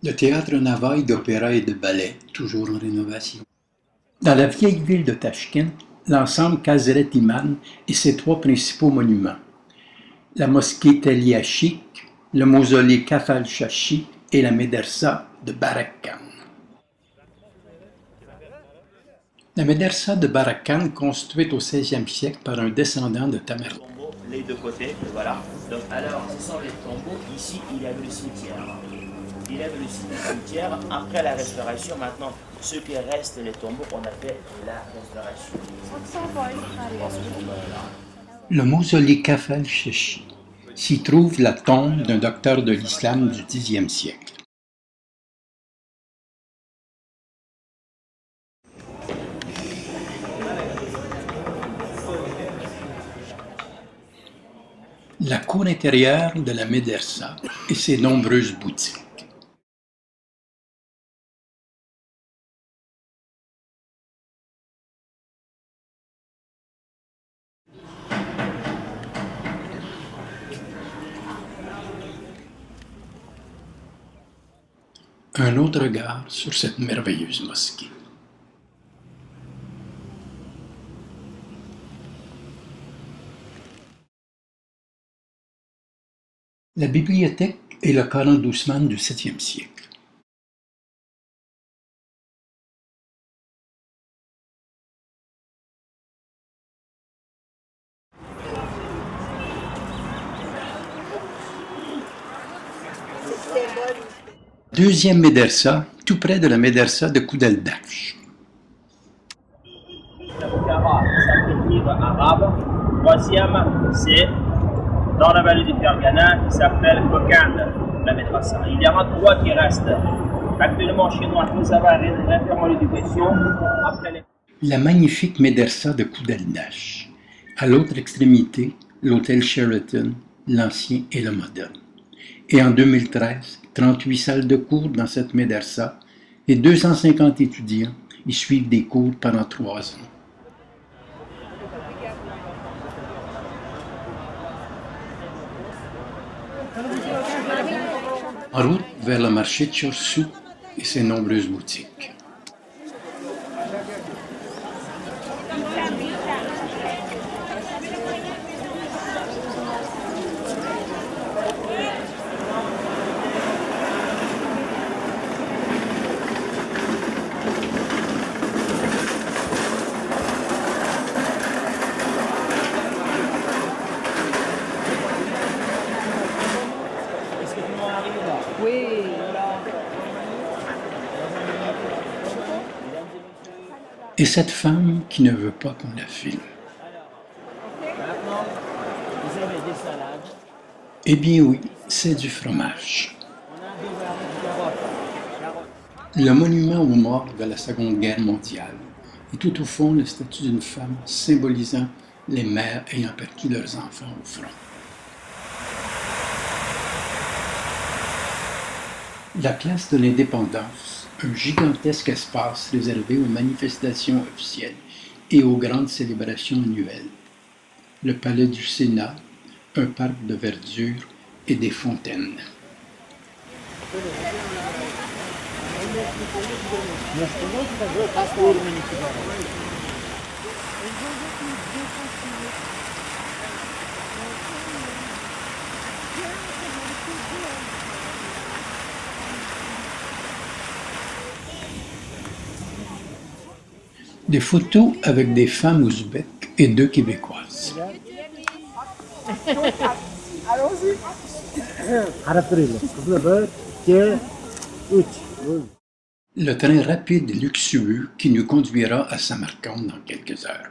Le théâtre Navaï d'opéra et de ballet, toujours en rénovation. Dans la vieille ville de Tachkent, l'ensemble Hazret Iman et ses trois principaux monuments. La mosquée Tel Yashik, le mausolée Kafal Shashi et la médersa de Barakkan. La médersa de Barakkan, construite au XVIe siècle par un descendant de Tamerlan. Les deux côtés, voilà. Donc, alors, ce sont les tombeaux. Ici, il y avait le cimetière. Il y avait le cimetière. Après la restauration, maintenant, ce qui reste, les tombeaux, on appelle la restauration. Le mausolée Kafal Shashi. S'y trouve la tombe d'un docteur de l'islam du Xe siècle. La cour intérieure de la médersa et ses nombreuses boutiques. Un autre regard sur cette merveilleuse mosquée. La bibliothèque est le Coran d'Ousmane du 7e siècle. Deuxième médersa, tout près de la médersa de Koudel Daksh. La Bukhara, c'est un livre arabe. Troisième, c'est dans la vallée du Fergana, qui s'appelle Kokand, la médrasa. Il y en a trois qui restent. Actuellement, chez nous, nous avons un référent à l'éducation. La magnifique médersa de Koudel Daksh. À l'autre extrémité, l'hôtel Sheraton, l'ancien et le moderne. Et en 2013, 38 salles de cours dans cette médersa et 250 étudiants y suivent des cours pendant 3 ans. En route vers le marché de Chorsou et ses nombreuses boutiques. Oui. Et cette femme qui ne veut pas qu'on la filme. Maintenant, vous avez des salades. Eh bien oui, c'est du fromage. On a des carottes. Le monument aux morts de la Seconde Guerre mondiale. Et tout au fond, le statut d'une femme symbolisant les mères ayant perdu leurs enfants au front. La place de l'Indépendance, un gigantesque espace réservé aux manifestations officielles et aux grandes célébrations annuelles. Le palais du Sénat, un parc de verdure et des fontaines. Des photos avec des femmes ouzbèques et 2 québécoises. Le train rapide et luxueux qui nous conduira à Samarcande dans quelques heures.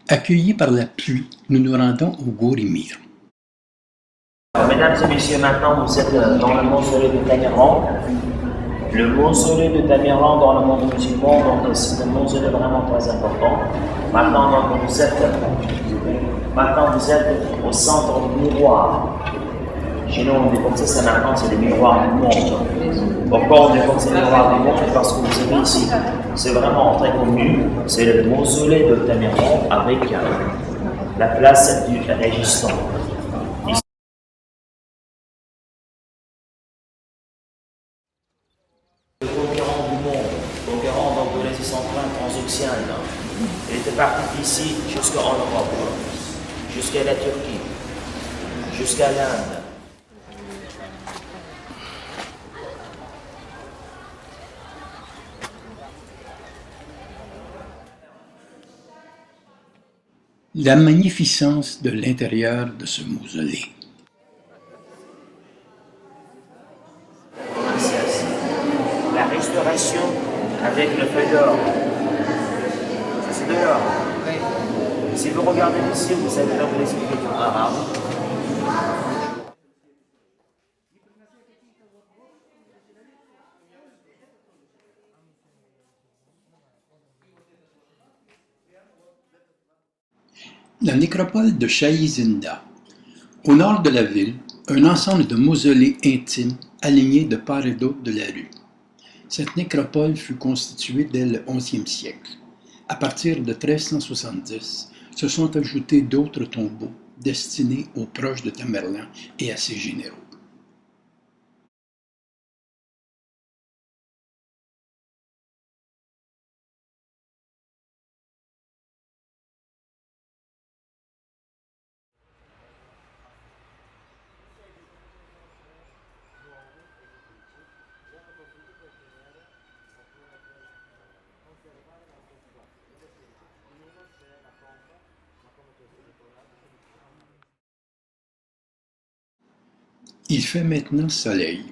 Accueillis par la pluie, nous nous rendons au Gourimir. Mesdames et messieurs, maintenant vous êtes dans le mausolée de Tamerlan. Le mausolée de Tamerlan dans le monde musulman, donc c'est un mausolée vraiment très important. Maintenant, donc, vous êtes au centre du miroir. Chez nous, on dit comme ça maintenant, c'est le miroir du monde. Pourquoi on dit comme c'est le miroir du monde? Parce que vous savez ici, c'est vraiment très connu, c'est le mausolée de Tamerlan avec la place du régissant. son train transoxiane. Il était parti d'ici jusqu'en Europe, jusqu'à la Turquie, jusqu'à l'Inde. La magnificence de l'intérieur de ce mausolée. La restauration avec le feu d'or. Ça c'est de l'or. Si vous regardez ici, vous savez donc les écritures arabes. La nécropole de Shahi-Zinda. Au nord de la ville, un ensemble de mausolées intimes alignés de part et d'autre de la rue. Cette nécropole fut constituée dès le XIe siècle. À partir de 1370, se sont ajoutés d'autres tombeaux destinés aux proches de Tamerlan et à ses généraux. Il fait maintenant soleil,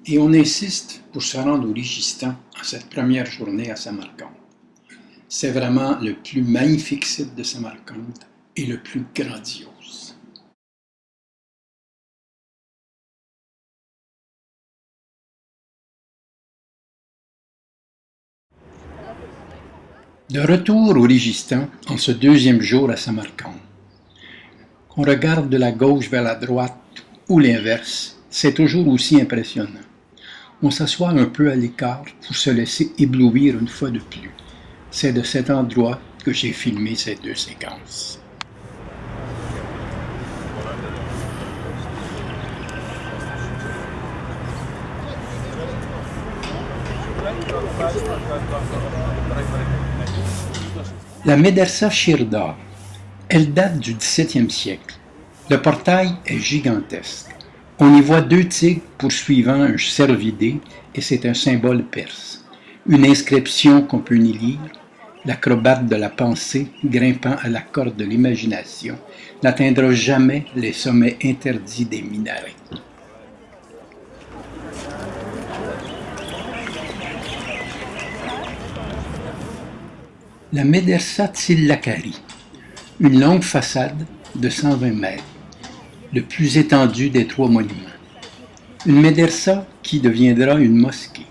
et on insiste pour se rendre au Rigistan en cette première journée à Samarcande. C'est vraiment le plus magnifique site de Samarcande et le plus grandiose. De retour au Rigistan en ce deuxième jour à Samarcande. Qu'on regarde de la gauche vers la droite ou l'inverse, c'est toujours aussi impressionnant. On s'assoit un peu à l'écart pour se laisser éblouir une fois de plus. C'est de cet endroit que j'ai filmé ces deux séquences. La Médersa Shirdar, elle date du XVIIe siècle. Le portail est gigantesque. On y voit deux tigres poursuivant un cervidé et c'est un symbole perse. Une inscription qu'on peut y lire, l'acrobate de la pensée grimpant à la corde de l'imagination n'atteindra jamais les sommets interdits des minarets. La Médersa Tillakari, une longue façade de 120 mètres, le plus étendu des trois monuments. Une médersa qui deviendra une mosquée.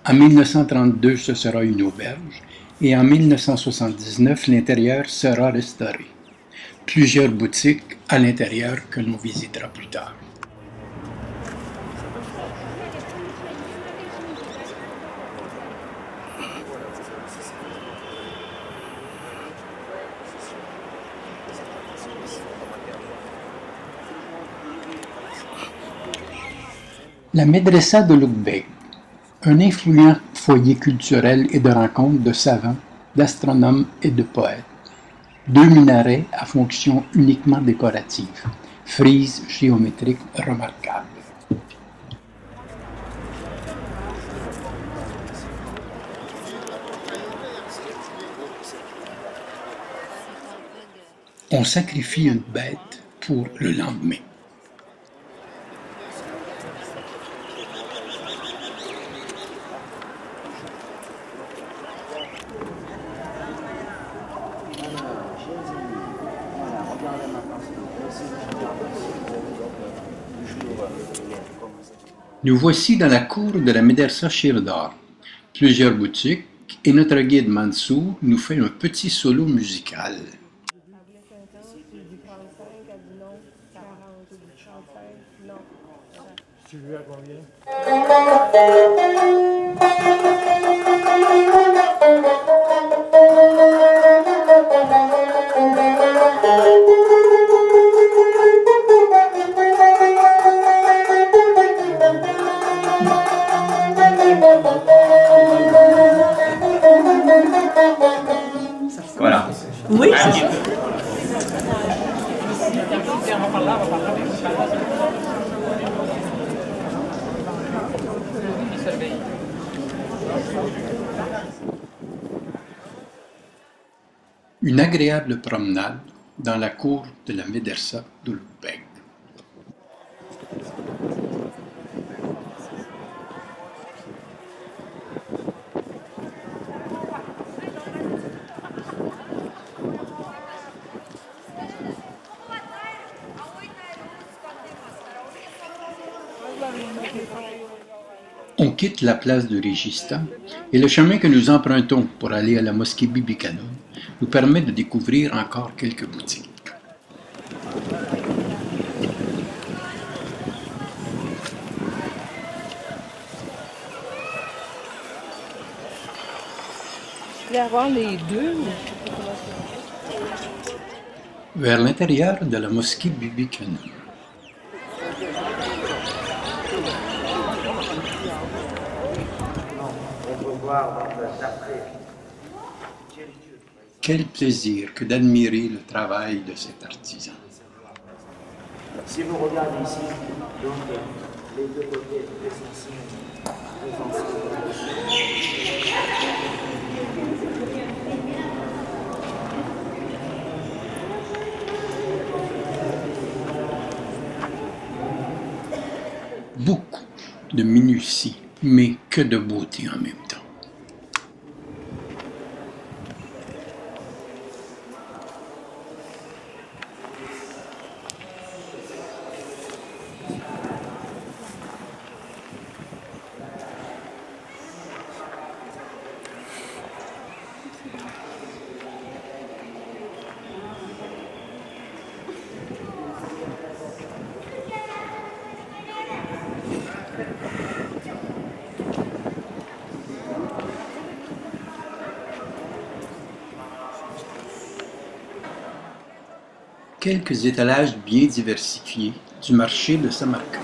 En 1932, ce sera une auberge et en 1979, l'intérieur sera restauré. Plusieurs boutiques à l'intérieur que l'on visitera plus tard. La Médressa de Loukbeg, un influent foyer culturel et de rencontres de savants, d'astronomes et de poètes. Deux minarets à fonction uniquement décorative, frises géométriques remarquables. On sacrifie une bête pour le lendemain. Nous voici dans la cour de la Médersa Shirdar. Plusieurs boutiques et notre guide Mansour nous fait un petit solo musical. Tu lui as combien? Une agréable promenade dans la cour de la médersa d'Ulug'bek. On quitte la place de Régista et le chemin que nous empruntons pour aller à la mosquée Bibi Kanoun nous permet de découvrir encore quelques boutiques. Je voulais avoir les deux. Vers l'intérieur de la mosquée Bibi Kanoun. Quel plaisir que d'admirer le travail de cet artisan. Si vous regardez ici, donc les deux côtés, les anciens. Beaucoup de minutie, mais que de beauté en même temps. Quelques étalages bien diversifiés du marché de Samarcande.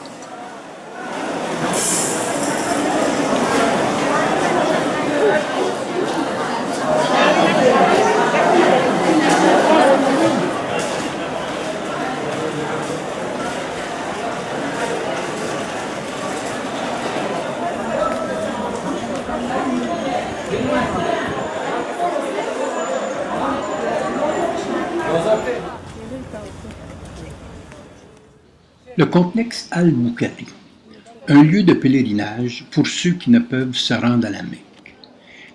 Le complexe Al-Bukhari, un lieu de pèlerinage pour ceux qui ne peuvent se rendre à la Mecque.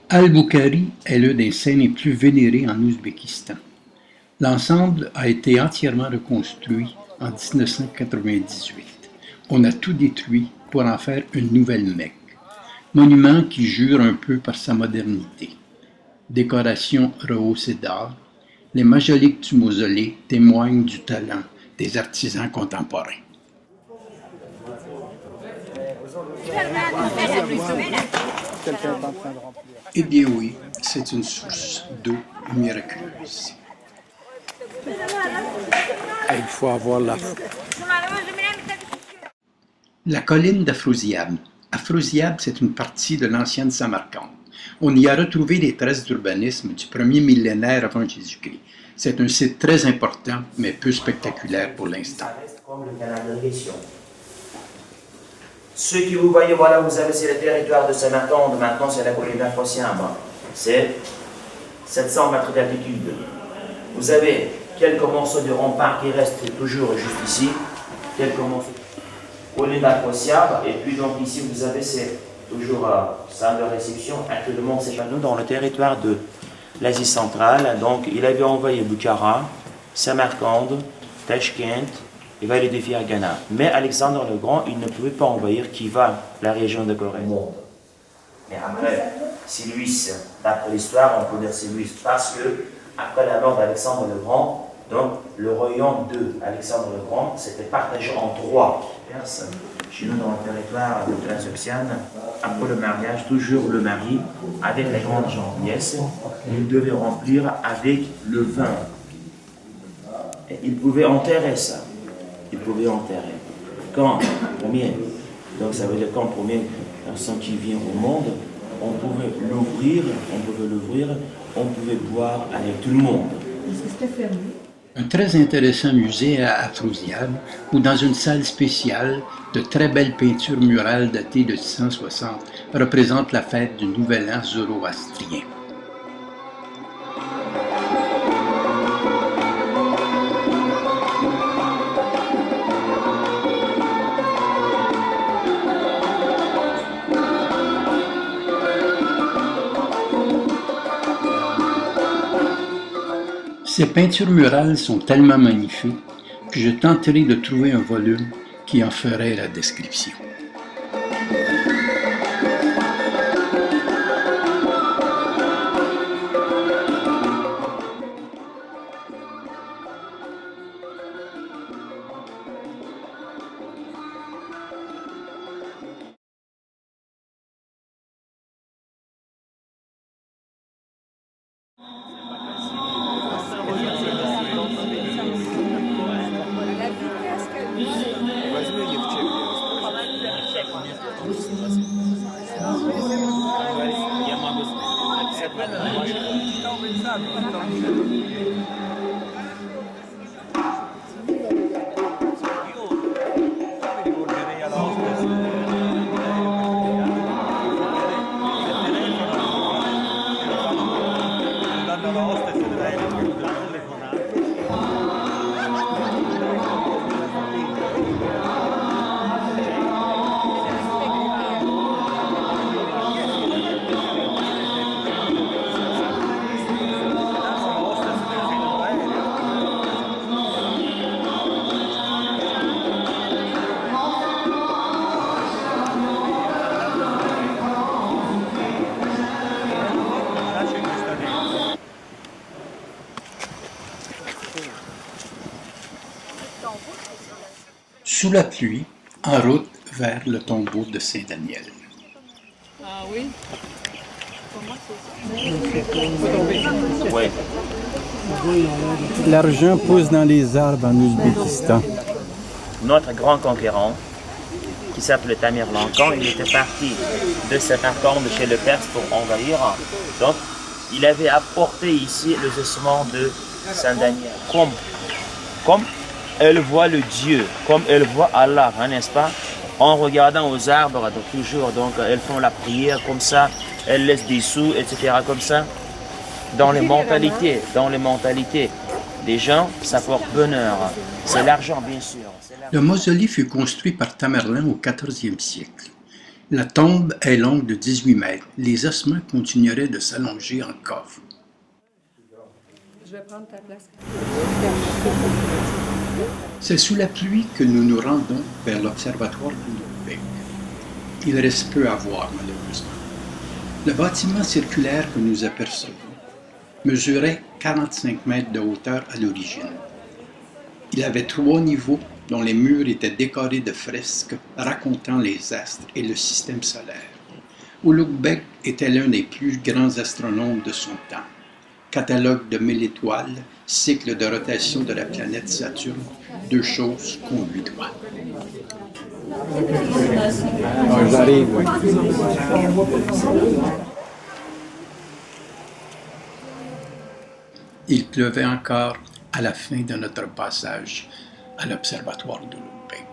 Al-Bukhari est l'un des saints les plus vénérés en Ouzbékistan. L'ensemble a été entièrement reconstruit en 1998. On a tout détruit pour en faire une nouvelle Mecque. Monument qui jure un peu par sa modernité. Décoration rehaussée d'art, les majoliques du mausolée témoignent du talent des artisans contemporains. Eh bien oui, c'est une source d'eau miraculeuse. Il faut avoir la foi. La colline d'Afrosiab. Afrosiab, c'est une partie de l'ancienne Samarcande. On y a retrouvé des traces d'urbanisme du premier millénaire avant Jésus-Christ. C'est un site très important, mais peu spectaculaire pour l'instant. Comme le canal d'irrigation. Ce que vous voyez, voilà, vous avez, c'est le territoire de Samarcande. Maintenant, c'est la colline d'Afrosiab. C'est 700 mètres d'altitude. Vous avez quelques morceaux de rempart qui restent toujours juste ici. Quelques morceaux de colline d'Afrosiab. Et puis, donc, ici, vous avez, c'est toujours salle de réception. Actuellement, c'est nous dans le territoire de l'Asie centrale. Donc, il avait envoyé Bukhara, Samarcande, Tashkent et vallée de Fergana. Mais Alexandre le Grand, il ne pouvait pas envahir qui va la région de Corée. Mais après, c'est lui, d'après l'histoire, on peut dire c'est lui, parce que après la mort d'Alexandre le Grand, donc le royaume de Alexandre le Grand s'était partagé en 3 Perses. Chez nous, dans le territoire de Transoxiane, après le mariage, toujours le mari, avec les grandes gentillesses, il devait remplir avec le vin. Et il pouvait enterrer ça. Il pouvait enterrer. Quand premier, donc ça veut dire quand premier personne qui vient au monde, on pouvait l'ouvrir, on pouvait boire avec tout le monde. Est-ce que c'était fermé? Un très intéressant musée à Afrosiab, où dans une salle spéciale, de très belles peintures murales datées de 1660 représentent la fête du Nouvel An zoroastrien. Ces peintures murales sont tellement magnifiques que je tenterai de trouver un volume qui en ferait la description. La vitesse qu'elle utilise. Sous la pluie, en route vers le tombeau de Saint-Daniel. Ah oui? Oui. L'argent pousse dans les arbres en Ouzbékistan. Notre grand conquérant, qui s'appelait Tamerlan, quand il était parti de Samarcande chez le Perse pour envahir, donc il avait apporté ici le ossements de Saint-Daniel. Comme elle voit le Dieu, comme elle voit Allah, hein, n'est-ce pas? En regardant aux arbres, donc toujours, donc elles font la prière comme ça, elles laissent des sous, etc. comme ça. Dans les mentalités des gens, ça porte bonheur. C'est l'argent, bien sûr. Le mausolée fut construit par Tamerlan au XIVe siècle. La tombe est longue de 18 mètres. Les ossements continueraient de s'allonger en coffre. Je vais prendre ta place. C'est sous la pluie que nous nous rendons vers l'observatoire de Loubeg. Il reste peu à voir, malheureusement. Le bâtiment circulaire que nous apercevons mesurait 45 mètres de hauteur à l'origine. Il avait 3 niveaux dont les murs étaient décorés de fresques racontant les astres et le système solaire. Ulugh-Beg était l'un des plus grands astronomes de son temps. Catalogue de 1000 étoiles, cycle de rotation de la planète Saturne, 2 choses qu'on lui doit. J'arrive, oui. Il pleuvait encore à la fin de notre passage à l'observatoire de Loubeg.